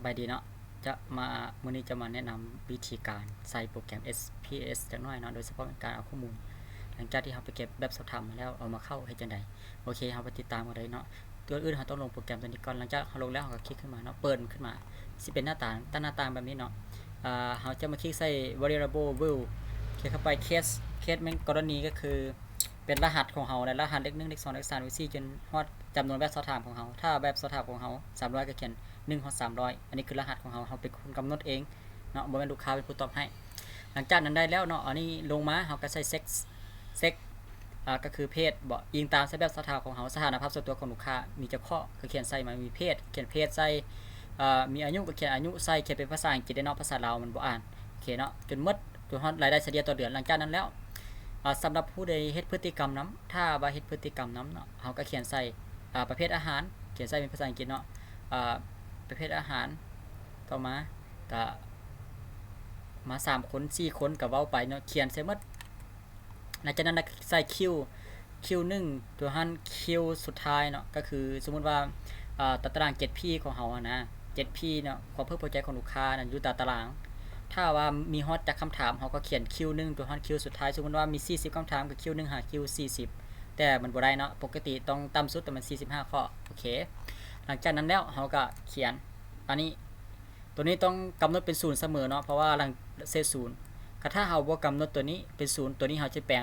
บายดีเนาะจะมามื้อนี้จะมาแนะนำวิธีการใส่โปรแกรม SPS จักหน่อยเนาะโดยเฉพาะการเอาข้อมูลหลังจากที่เราไปเก็บแบบสอบถามมาแล้วเอามาเข้าให้จังไดโอเคเราไปติดตามกันเลยเนาะตัวอื่นเราต้องลงโปรแกรมตัวนี้ก่อนหลังจากเราลงแล้วเราก็คลิกขึ้นมาเนาะเปิดขึ้นมาสิเป็นหน้าต่างแบบนี้เนาะเราจะมาคลิกใส่ variable view คลิกเข้าไป case แม่งกรณีก็คือเป็นรหัสของเราและรหัสเลข1เลข2เลข3เลข4จนฮอดจำนวนแบบสอบถามของเราถ้าแบบสอบถามของเรา300ก็เขียน1 ฮอด300อันนี้คือรหัสของเราเป็นคนกำหนดเองเนาะบ่แม่นลูกค้าเป็นผู้ตอบให้หลังจากนั้นได้แล้วเนาะอันนี้ลงมาเราก็ใส่เซ็กก็คือเพศบ่อิงตามแบบสถานะของเราสถานะภาพส่วนตัวของลูกค้ามีเฉพาะก็เขียนใส่มามีเพศเขียนเพศใส่มีอายุก็เขียนอายุใส่เขียนเป็นภาษาอังกฤษได้เนาะภาษาลาวมันบ่อ่านโอเคเนาะจนหมดจนฮอดรายได้เฉลี่ยต่อเดือนหลังจากนั้นแล้วสำหรับผู้ใดเฮ็ดพฤติกรรมนำถ้าว่าเฮ็ดพฤติกรรมนำเนาะเราก็เขียนใส่ประเภทอาหารเขียนใส่เป็นภาษาอังกฤษเนาะประเภทอาหารต่อมาก็มา3คน4คนก็เว้าไปเนาะเขียนใส่หมดหลังจากนั้นใส่คิว1ตัวหันคิวสุดท้ายเนาะก็คือสมมุติว่าตาราง 7P ของเฮานะ 7P เนาะความเพิ่มพอใจของลูกค้านั่นอยู่ตารางถ้าว่ามีฮอตจากคำถามเฮาก็เขียนคิว1ตัวหันคิวสุดท้ายสมมุติว่ามี40คำถามก็คิว1หาคิว40แต่มันบ่ได้เนาะปกติต้องต่ำสุดแต่มัน45ข้อโอเคหลังจากนั้นแล้วเฮาก็เขียนอันนี้ตัวนี้ต้องกำหนดเป็น0เสมอเนาะเพราะว่าหลังเซต0ก็ถ้าเฮาบ่กำหนดตัวนี้เป็น0ตัวนี้เฮาจะแปลง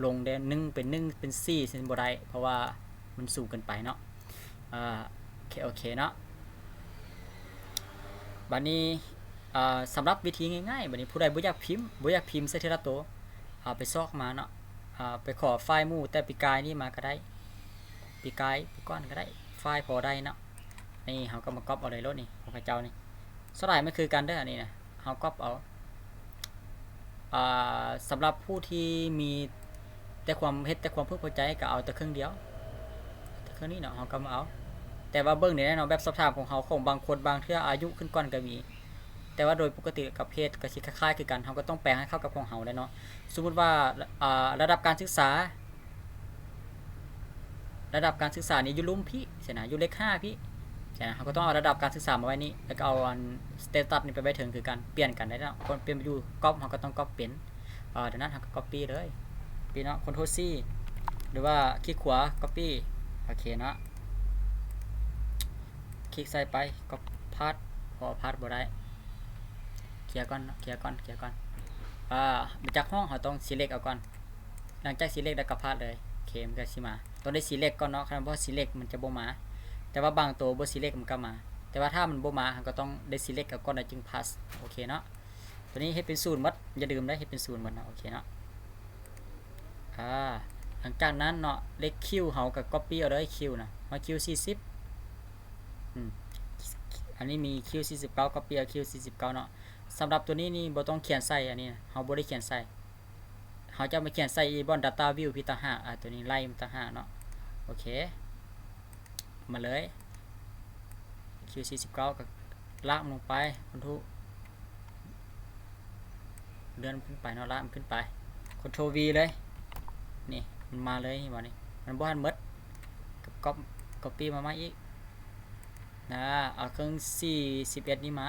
ลงได้1เป็น1เป็น4ซึ่งบ่ได้เพราะว่ามันสูงเกินไปเนาะโอเคเนาะบัดนี้สำหรับวิธีง่ายๆบัดนี้ผู้ใดบ่อยากพิมพ์ใส่ทีละตัวเอาไปซอกมาเนาะไปขอไฟล์หมู่แต่ปีกายนี่มาก็ได้ปีก้อนก็ได้ไฟล์พอได้เนาะนี่เฮาก็มาก๊อปเอาเลยรถนี่ของเจ้านี่สไลด์ไม่คือกันเด้ออันนี้นะเฮาก๊อปเอาสำหรับผู้ที่มีแต่ความเฮ็ดแต่ความพึงพอใจก็เอาแต่เครื่องเดียวแต่เครื่องนี้เนาะเฮาก็มาเอาแต่ว่าเบิ่งนี่แน่นอนแบบสอบถามของเฮาของบางคนบางเทื่ออายุขึ้นก่อนก็มีแต่ว่าโดยปกติกับเพศก็สิคล้ายๆคือกันเฮาก็ต้องแปลงให้เข้ากับของเฮาได้เนาะสมมุติว่าระดับการศึกษานี่อยู่ลุ่มพี่ใช่นะอยู่เลข5พี่ใช่นะเขาก็ต้องเอาระดับการศึกษามาไว้นี่แล้วก็เอาอันสเตตัสนี่ไปไว้ถึงคือกันเปลี่ยนกันได้แล้วคนเปลี่ยนไปอยู่ก๊อปเขาก็ต้องก๊อปเป็นดังนั้นเขาก็ก๊อปปี้เลยปีเนาะคอนโทรลซีหรือว่าคลิกขวาก๊อปปี้โอเคเนาะคลิกใส่ไปก็พาสพอพาสบ่ได้เคลียร์ก่อนมาจากห้องเขาต้อง select เอาก่อนหลังจาก select แล้วก็พาสเลยโอเคมันก็สิมาต้องได้ select ก่อนเนาะเพราะ select มันจะบ่มาแต่ว่าบางตัวบ่ select มันก็มาแต่ว่าถ้ามันบ่มาก็ต้องได้ select กับก่อนแล้วจึง pass โอเคเนาะตัวนี้ให้เป็น0หมดอย่าลืมได้ให้เป็น0หมดนะโอเคเนาะหลังจากนั้นเนาะเลข Q เฮาก็ copy เอาเลย Q นะมา Q 40อันนี้มี Q 49 copy เอา Q 49เนาะสำหรับตัวนี้นี่บ่ต้องเขียนใส่อันนี้เฮาบ่ได้เขียนใส่เฮาจะมาเขียนใส่บน data view พี่ต่างหากตัวนี้ไล่มันต่างหากเนาะโอเคมาเลย Q49 ก็ลากลงไปคอนโทรลเลื่อนขึ้นไปเนาะลากมันขึ้นไปคอนโทรล V เลยนี่มันมาเลยนี่บ่นี่มันบ่ทันหมดก๊อปปี้มาใหม่อีกนะเอาเครื่อง41นี่มา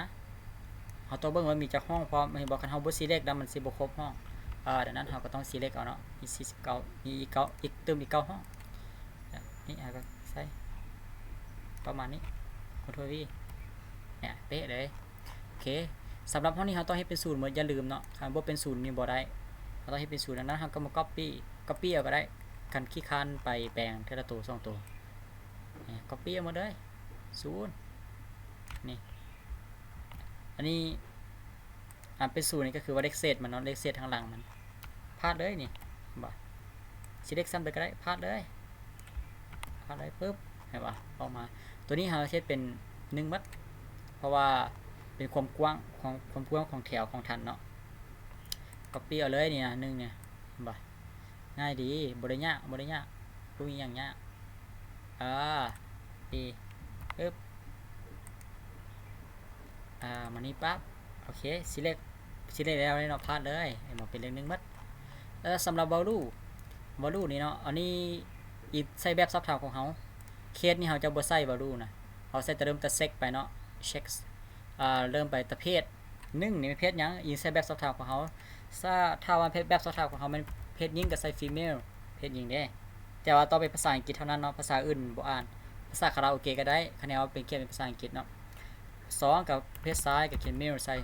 เฮาต้องเบิ่งว่ามีจักห้องพร้อมให้บอกคันเฮาบ่ select แล้วมันสิบ่ครบห้องดังนั้นเฮาก็ต้อง select เอาเนาะมี49มีอีก9อีกเติมอีก9ห้องนี่ก็ใส่ประมาณนี้คอนโทรล V เนี่ยเป๊ะเลยโอเคสำหรับห้องนี้เราต้องให้เป็น0เหมือนอย่าลืมเนาะคันบ่เป็น0นี่บ่ได้เราต้องให้เป็น0ดังนั้นเราก็มา copy เอาก็ได้คันขี้คานไปแปลงเทละตัว2ตัวนี่ copy เอาหมดเลย0นี่อันนี้เป็น0นี่ก็คือว่าเลขเศษมันเนาะเลขเศษทางหลังมันพาดเลยนี่บ่ selection ไปก็ได้พาดเลยปึ๊บเห็นป่ะออกมาตัวนี้เราเซตเป็น1มัดเพราะว่าเป็นความกว้างของแถวของทันเนาะ copy เอาเลยนี่นะ1เนี่ยบ่ง่ายดีบ่ได้ยากบ่มีหยังยากดีปึ๊บมานี่ปั๊บโอเค select แล้วเนาะพาดเลยให้มันเป็นเลข1มัดแล้วสำหรับ value นี่เนาะอันนี้อีกใส่แบบซับถามของเฮาเคสนี่เฮาจะบ่ใส่ value นะเฮาใส่แต่เริ่มแต่ check ไปเนาะ เริ่มไปประเภท1นี่เป็นเพศหยังยิงใส่แบบสอบถามของเขาถ้าว่าเพศแบบสอบถามของเขามันเพศหญิงก็ใส่ female เพศหญิงเด้แต่ว่าต้องเป็นภาษาอังกฤษเท่านั้นเนาะภาษาอื่นบ่อ่านภาษาคาราโอเกะก็ได้คะแนนว่าเป็นเขียนเป็นภาษาอังกฤษเนาะ2กับเพศชายก็เขียน male ใส่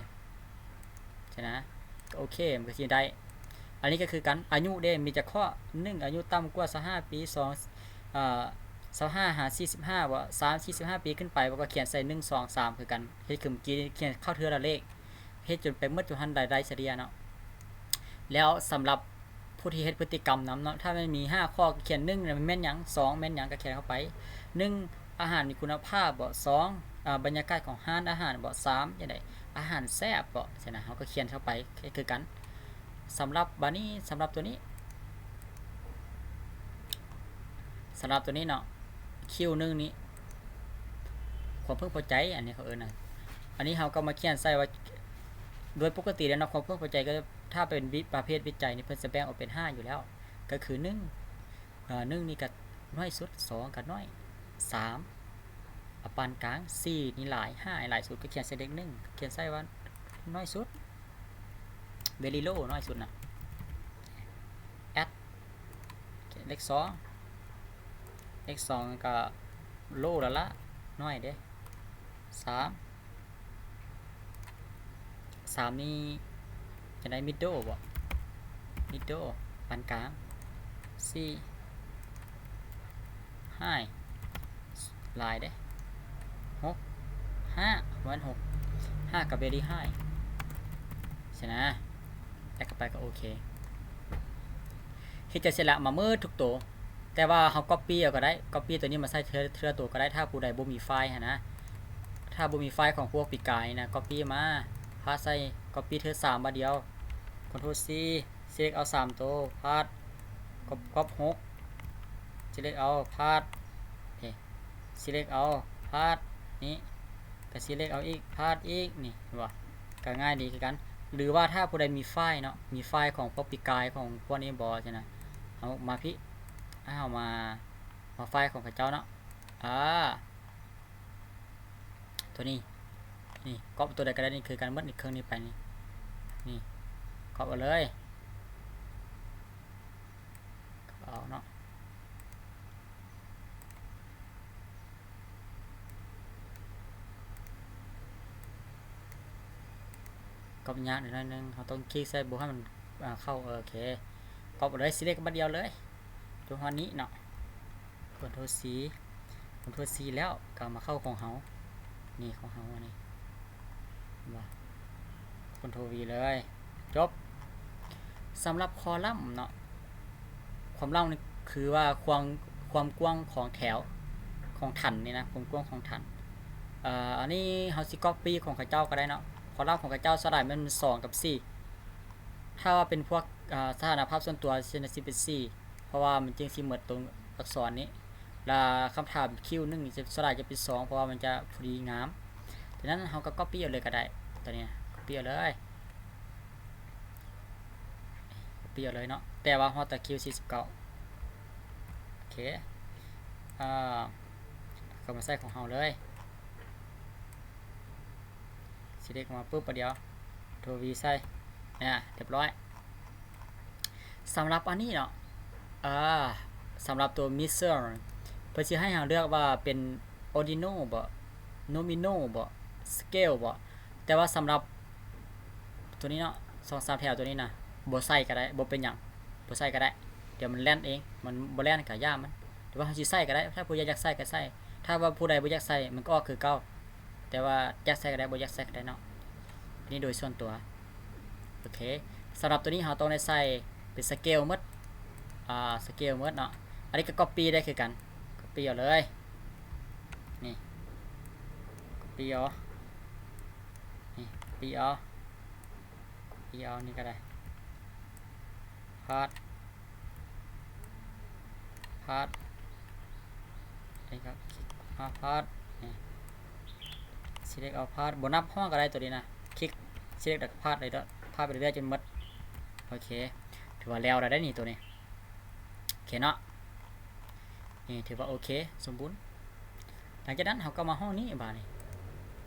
ใช่นะก็โอเคมันก็สิได้อันนี้ก็คือกันอายุเด้มีจากข้อ1อายุต่ำกว่า25ปี225หา45บ่3 45ปีขึ้นไปบ่ก็เขียนใส่1 2 3คือกันเฮ็ดคือเมื่อกี้เขียนเข้าเทื่อละเลขเฮ็ดจนไปหมดจนทันได้เฉลี่ยเนาะแล้วสำหรับผู้ที่เฮ็ดพฤติกรรมนำเนาะถ้ามันมี5ข้อเขียน1เนี่ยมันแม่นหยัง2แม่นหยังก็เขียนเข้าไป1อาหารมีคุณภาพบ่2บรรยากาศของร้านอาหารบ่3จังได๋อาหารแซ่บบ่ใช่นะเฮาก็เขียนเข้าไปคือกันสำหรับบัดนี้สำหรับตัวนี้เนาะคิว1นี้ความพึงพอใจอันนี้เขานะอันนี้เราก็มาเขียนใส่ว่าโดยปกติแล้วเนาะความพึงพอใจก็ถ้าเป็นประเภทวิจัยนี่เพิ่นจะแบ่งออกเป็น5อยู่แล้วก็คือ11นี่ก็น้อยสุด2ก็น้อย3ปานกลาง4นี่หลายสุดก็เขียนใส่เลข1เขียนใส่ว่าน้อยสุดเวลิโลน้อยสุดนะแอดเลข2ก็โลละน้อยเด้3นี่จะได้มิดโดบ่มิดโดปานกลาง4 5หลายเด้6 5วัน6 5กับเวลี่5ใช่นะแล้วก็ไปก็โอเคที่จะเสร็จละมาเมื่อทุกตัวแต่ว่าเขา copy เอาก็ได้ copy ตัวนี้มาใส่เทื่อตัวก็ได้ถ้าผู้ใดบ่มีไฟล์นะถ้าบ่มีไฟล์ของพวกปีกายนะ copy มาพาใส่ copy เทื่อ3บาทเดียว Ctrl C select เอา3ตัวพาดcopy 6 select เอาพาดselect เอาพาดนี้ก็ select เอาอีกพาดอีกนี่ว่าก็ง่ายดีคือกันหรือว่าถ้าผู้ใดมีไฟล์เนาะมีไฟล์ของพวกปีกายของพวกนี้บ่ใช่นะเอามาพี่เอามาไฟล์ของข้าเจ้าเนาะตัวนี้นี่ก๊อปตัวใดก็ได้นี่คือการมัดอีกเครื่องนี้ไปนี่ก๊อปเอาเลยเอาเนาะก๊อปยากหน่อยนึงเราต้องคลิกใส่บุให้มันเข้าโอเคก๊อปเอาเลย select บัดเดียวเลยตัวนี้เนาะCtrl Cแล้วก็มาเข้าของเฮานี่ของเฮาอันนี้ว่าCtrl V เลยจบสำหรับคอลัมน์เนาะความลัมน์นี่คือว่าความกว้างของแถวของฐานนี่นะความกว้างของฐานอันนี้เฮาสิก๊อปปี้ของข้าเจ้าก็ได้เนาะคอลัมน์ของข้าเจ้าสลายมัน2กับ4ถ้าว่าเป็นพวกสถานภาพส่วนตัวเช่นสิเป็น4เพราะว่ามันจึงสิหมดตรงอักษรนี้แล้วคำถามคิว1จะสลายจะเป็น2เพราะว่ามันจะพอดีงามดังนั้นเราก็ copy เอาเลยก็ได้ตัวนี้ copy เอาเลย copy เอาเลยเนาะแต่ว่าฮอตคิว49โอเคเข้ามาใส่ของเราเลย select มาปุ๊บประเดี๋ยวโทรวีใส่เรียบร้อยสำหรับอันนี้เนาะสำหรับตัว mixer เพื่อจะให้เราเลือกว่าเป็น ordinal บ่ nominal บ่ scale บ่แต่ว่าสำหรับตัวนี้เนาะ2-3แถวตัวนี้นะบ่ใส่ก็ได้บ่เป็นหยังบ่ใส่ก็ได้เดี๋ยวมันแล่นเองมันบ่แล่นก็ย่ามันแต่ว่าเฮาสิใส่ก็ได้ถ้าผู้อยากใส่ก็ใส่ถ้าว่าผู้ใดบ่อยากใส่มันก็คือเก่าแต่ว่าอยากใส่ก็ได้บ่อยากใส่ก็ได้เนาะนี่โดยส่วนตัวโอเคสำหรับตัวนี้เราต้องได้ใส่เป็นสเกลหมดสเกลหมดเนาะอันนี้ก็ copy ได้คือกัน copy เอาเลยนี่ copy เอานี่ copy เอานี่ก็ได้พาดนี่ครับพาดนี่ select เอาพาดบนนับห้องก็ได้ตัวนี้นะคลิก select ดักพาดเลยเด้อพาดไปเรื่อยๆจนหมดโอเคถือว่าแล้วได้นี่ตัวนี้โอเคเนาะนี่ถือว่าโอเคสมบูรณ์หลังจากนั้นเราก็มาห้องนี้บ้านี่